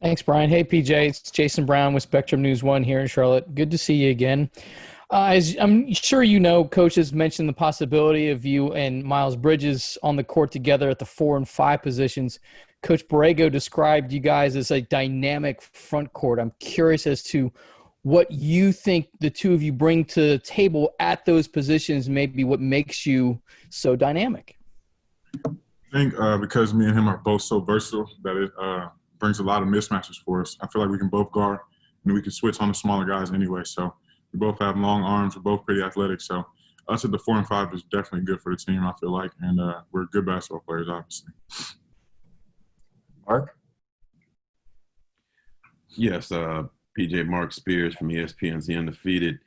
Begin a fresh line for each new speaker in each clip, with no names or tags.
Thanks, Brian. Hey, PJ. It's Jason Brown with Spectrum News One here in Charlotte. Good to see you again. As I'm sure you know, Coach has mentioned the possibility of you and Miles Bridges on the court together at the 4 and 5 positions. Coach Borrego described you guys as a dynamic front court. I'm curious as to what you think the two of you bring to the table at those positions, maybe what makes you so dynamic.
I think because me and him are both so versatile that it brings a lot of mismatches for us. I feel like we can both guard and we can switch on the smaller guys anyway. So we both have long arms. We're both pretty athletic. So us at the 4 and 5 is definitely good for the team, I feel like. And we're good basketball players, obviously.
Mark?
Yes, PJ Mark Spears from ESPN's The Undefeated. I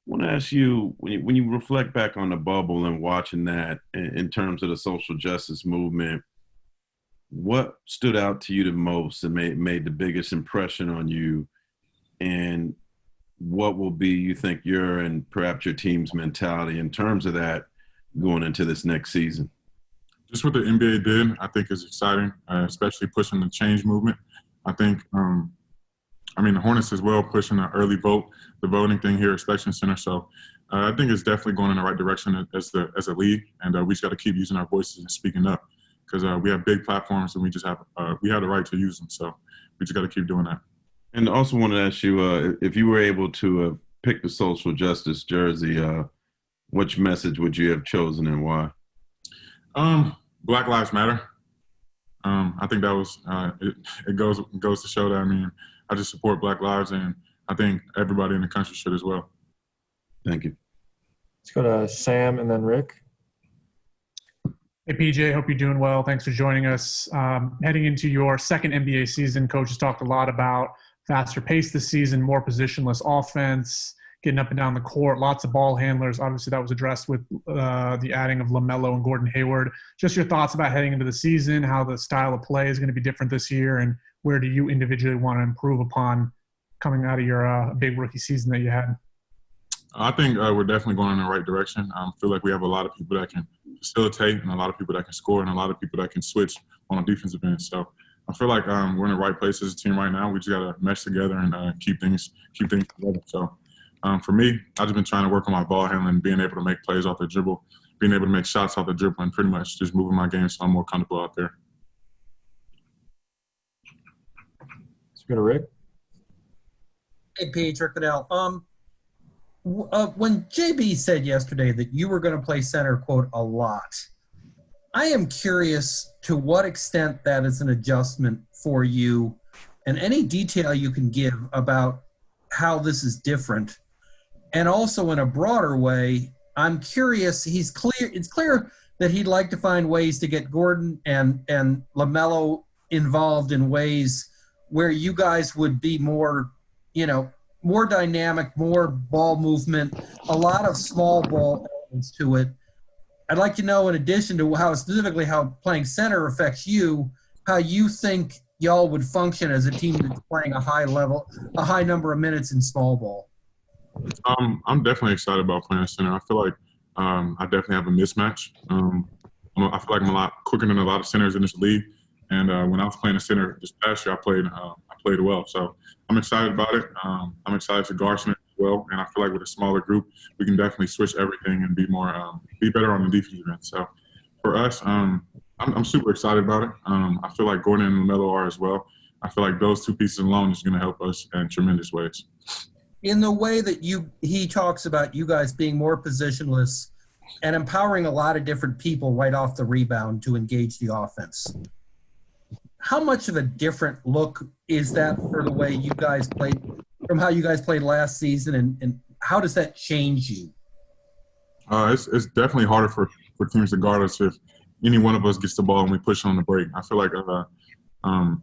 want to ask you, when you reflect back on the bubble and watching that in terms of the social justice movement, what stood out to you the most and made the biggest impression on you? And what will be, you think, your and perhaps your team's mentality in terms of that going into this next season?
Just what the NBA did, I think is exciting, especially pushing the change movement. I think the Hornets as well, pushing the early vote, the voting thing here at Spectrum Center. So I think it's definitely going in the right direction as a league, and we just got to keep using our voices and speaking up because we have big platforms and we have the right to use them. So we just got to keep doing that.
And also wanted to ask you, if you were able to pick the social justice jersey, which message would you have chosen and why?
Black Lives Matter. I think that was it goes to show that I just support Black lives, and I think everybody in the country should as well.
Thank you.
Let's go to Sam and then Rick.
Hey, PJ, hope you're doing well. Thanks for joining us. Heading into your second NBA season, Coach has talked a lot about faster pace this season, more positionless offense, getting up and down the court, lots of ball handlers. Obviously, that was addressed with the adding of LaMelo and Gordon Hayward. Just your thoughts about heading into the season, how the style of play is going to be different this year, and where do you individually want to improve upon coming out of your big rookie season that you had?
I think we're definitely going in the right direction. I feel like we have a lot of people that can facilitate and a lot of people that can score and a lot of people that can switch on the defensive end. So I feel like we're in the right place as a team right now. We just got to mesh together and keep things together. So for me, I've just been trying to work on my ball handling, being able to make plays off the dribble, being able to make shots off the dribble, and pretty much just moving my game so I'm more comfortable out there.
Let's go to Rick.
Hey, Paige, Rick Goodell. When JB said yesterday that you were going to play center, quote, a lot, I am curious to what extent that is an adjustment for you and any detail you can give about how this is different. And also in a broader way, I'm curious, it's clear that he'd like to find ways to get Gordon and LaMelo involved in ways where you guys would be more, more dynamic, more ball movement, a lot of small ball elements to it. I'd like to know, in addition to how playing center affects you, how you think y'all would function as a team that's playing a high number of minutes in small ball.
I'm definitely excited about playing center. I feel like I definitely have a mismatch. I feel like I'm a lot quicker than a lot of centers in this league. And when I was playing the center this past year, I played well. So I'm excited about it. I'm excited to guard center as well. And I feel like with a smaller group, we can definitely switch everything and be better on the defensive end. So for us, I'm super excited about it. I feel like Gordon and LaMelo are as well. I feel like those two pieces alone is going to help us in tremendous ways.
In the way that he talks about you guys being more positionless and empowering a lot of different people right off the rebound to engage the offense. How much of a different look is that for the way you guys played from how you guys played last season, and how does that change you?
It's definitely harder for teams to guard us if any one of us gets the ball and we push on the break. I feel like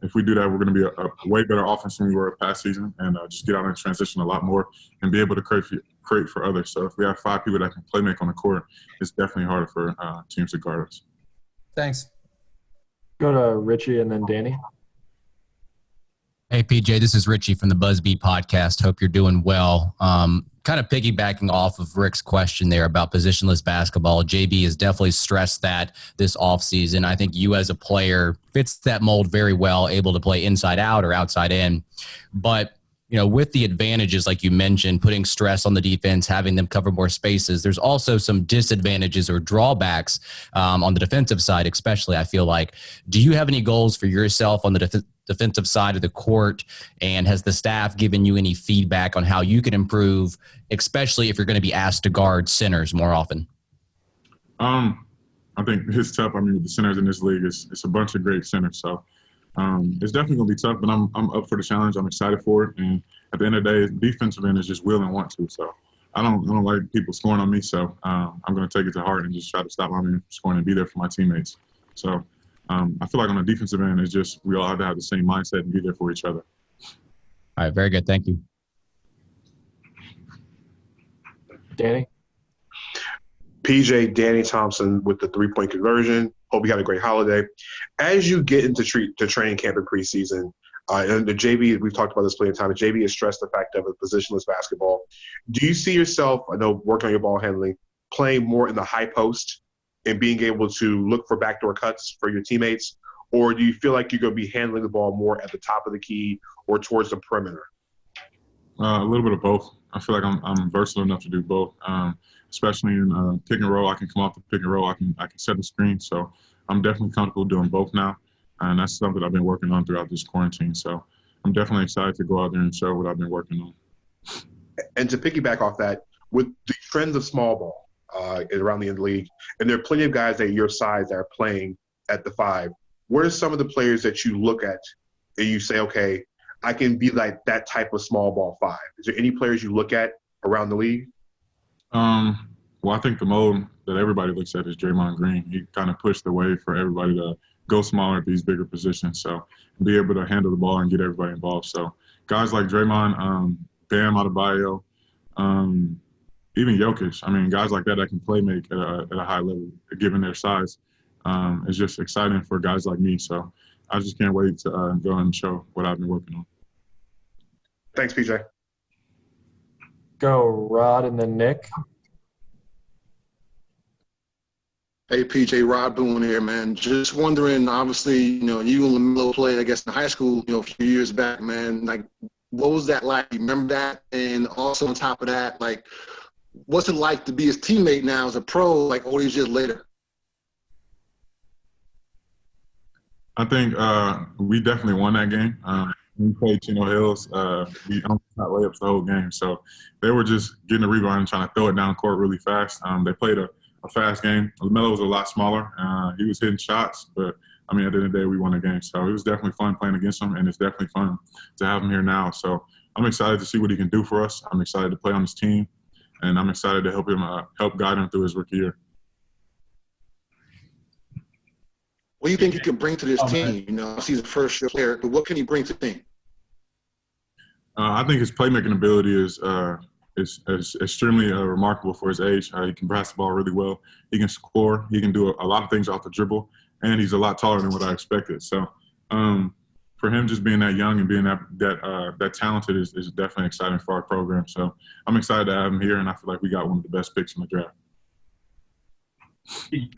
if we do that, we're going to be a way better offense than we were past season, and just get out and transition a lot more and be able to create for others. So if we have 5 people that can play make on the court, it's definitely harder for teams to guard us.
Thanks.
Go to Richie and then Danny.
Hey, PJ, this is Richie from the BuzzBeat podcast. Hope you're doing well. Kind of piggybacking off of Rick's question there about positionless basketball. JB has definitely stressed that this offseason. I think you as a player fits that mold very well, able to play inside out or outside in. But with the advantages, like you mentioned, putting stress on the defense, having them cover more spaces, there's also some disadvantages or drawbacks on the defensive side, especially, I feel like. Do you have any goals for yourself on the defensive side of the court? And has the staff given you any feedback on how you can improve, especially if you're going to be asked to guard centers more often?
I think it's tough. I mean, with the centers in this league, it's a bunch of great centers. So it's definitely going to be tough, but I'm up for the challenge. I'm excited for it. And at the end of the day, defensive end is just will and want to. So I don't like people scoring on me. So I'm going to take it to heart and just try to stop my man from scoring and be there for my teammates. So I feel like on the defensive end, it's just we all have to have the same mindset and be there for each other.
All right, very good. Thank you.
Danny?
PJ, Danny Thompson with the three-point conversion. Hope you had a great holiday. As you get into training camp and preseason, and the JV, we've talked about this plenty of times, the JV has stressed the fact of positionless basketball. Do you see yourself, I know, working on your ball handling, playing more in the high post and being able to look for backdoor cuts for your teammates? Or do you feel like you're going to be handling the ball more at the top of the key or towards the perimeter?
A little bit of both. I feel like I'm versatile enough to do both, especially in pick and roll. I can come off the pick and roll. I can set the screen. So I'm definitely comfortable doing both now. And that's something I've been working on throughout this quarantine. So I'm definitely excited to go out there and show what I've been working on.
And to piggyback off that, with the trends of small ball around the league, and there are plenty of guys at your size that are playing at the 5, what are some of the players that you look at and you say, okay, I can be like that type of small ball 5? Is there any players you look at around the league?
Well, I think the mold that everybody looks at is Draymond Green. He kind of pushed the way for everybody to go smaller at these bigger positions, so be able to handle the ball and get everybody involved. So guys like Draymond, Bam Adebayo, even Jokic, I mean, guys like that can play make at a high level, given their size. It's just exciting for guys like me. So I just can't wait to go and show what I've been working on.
Thanks, PJ.
Go Rod and then Nick.
Hey, PJ, Rod Boone here, man. Just wondering, obviously, you and LaMelo played, I guess, in high school, a few years back, man. Like, what was that like? You remember that? And also on top of that, like, what's it like to be his teammate now as a pro, like, all these years later?
I think we definitely won that game. We played Chino Hills. We almost got layups the whole game. So they were just getting a rebound and trying to throw it down court really fast. They played a fast game. LaMelo was a lot smaller. He was hitting shots, but, I mean, at the end of the day, we won the game. So it was definitely fun playing against him, and it's definitely fun to have him here now. So I'm excited to see what he can do for us. I'm excited to play on his team, and I'm excited to help guide him through his rookie year.
What do you think he can bring to this team? He's a first-year player, but what can he bring to the team?
I think his playmaking ability is extremely remarkable for his age. He can pass the ball really well. He can score. He can do a lot of things off the dribble, and he's a lot taller than what I expected. So for him just being that young and being that talented is definitely exciting for our program. So I'm excited to have him here, and I feel like we got one of the best picks in the draft.
Nick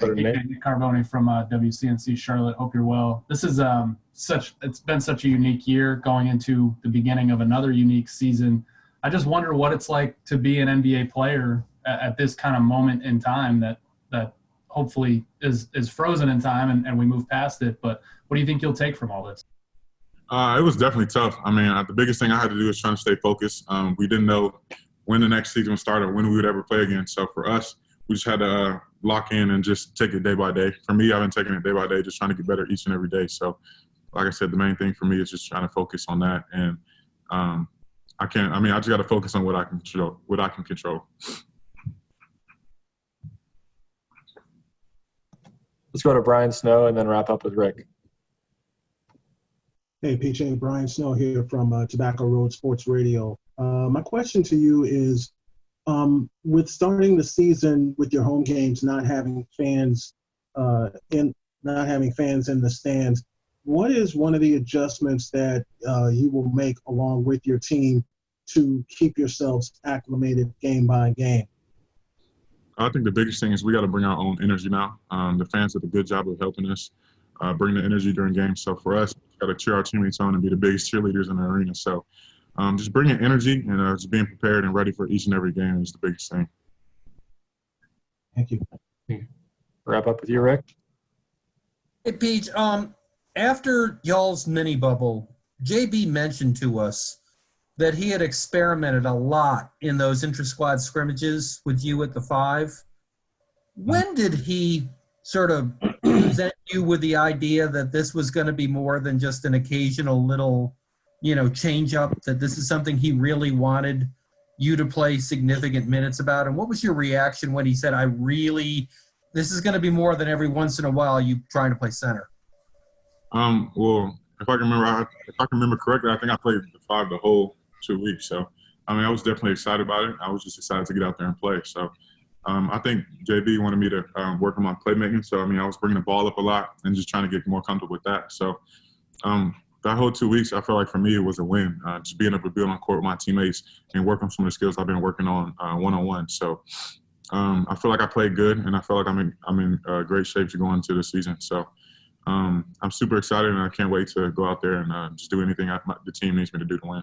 Carboni from WCNC Charlotte. Hope you're well. This is it's been such a unique year going into the beginning of another unique season. I just wonder what it's like to be an NBA player at this kind of moment in time that hopefully is frozen in time and we move past it. But what do you think you'll take from all this?
It was definitely tough. I mean, the biggest thing I had to do was trying to stay focused. We didn't know when the next season would start or when we would ever play again. So for us, we just had to lock in and just take it day by day. For me, I've been taking it day by day, just trying to get better each and every day. So like I said, the main thing for me is just trying to focus on that. And I just got to focus on what I can control.
Let's go to Brian Snow and then wrap up with Rick.
Hey, PJ, Brian Snow here from Tobacco Road Sports Radio. My question to you is, with starting the season with your home games not having fans in the stands, what is one of the adjustments that you will make along with your team to keep yourselves acclimated game by game?
I think the biggest thing is we got to bring our own energy now. The fans did a good job of helping us bring the energy during games. So for us, we got to cheer our teammates on and be the biggest cheerleaders in the arena. So just bringing energy and just being prepared and ready for each and every game is the biggest thing.
Thank you.
Wrap up with you, Rick.
Hey, Pete, after y'all's mini bubble, JB mentioned to us that he had experimented a lot in those intra-squad scrimmages with you at the 5. When did he sort of present you with the idea that this was going to be more than just an occasional little, change up, that this is something he really wanted you to play significant minutes about? And what was your reaction when he said, this is going to be more than every once in a while you trying to play center?
Well, if I can remember correctly, I think I played the 5 the whole 2 weeks. So, I was definitely excited about it. I was just excited to get out there and play. So, I think JB wanted me to work on my playmaking. So, I was bringing the ball up a lot and just trying to get more comfortable with that. So, that whole 2 weeks, I feel like for me, it was a win. Just being able to be on court with my teammates and work on some of the skills I've been working on one-on-one. So, I feel like I played good, and I feel like I'm in great shape to go into the season. So, I'm super excited, and I can't wait to go out there and just do anything the team needs me to do to win.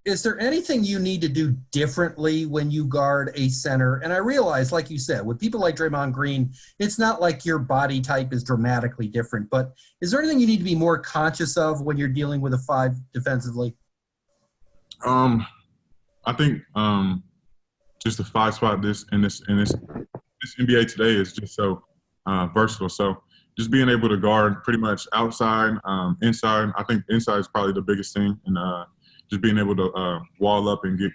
Is there anything you need to do differently when you guard a center? And I realize, like you said, with people like Draymond Green, it's not like your body type is dramatically different. But is there anything you need to be more conscious of when you're dealing with a 5 defensively?
I think just the 5 spot this NBA today is just so versatile. So just being able to guard pretty much outside, inside. I think inside is probably the biggest thing, and just being able to wall up and get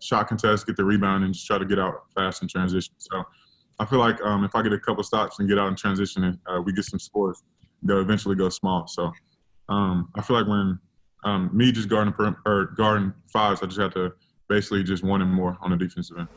shot contests, get the rebound, and just try to get out fast in transition. So I feel like if I get a couple stops and get out in transition and we get some scores, they'll eventually go small. So I feel like when me just guarding 5s, I just have to basically just want it more on the defensive end.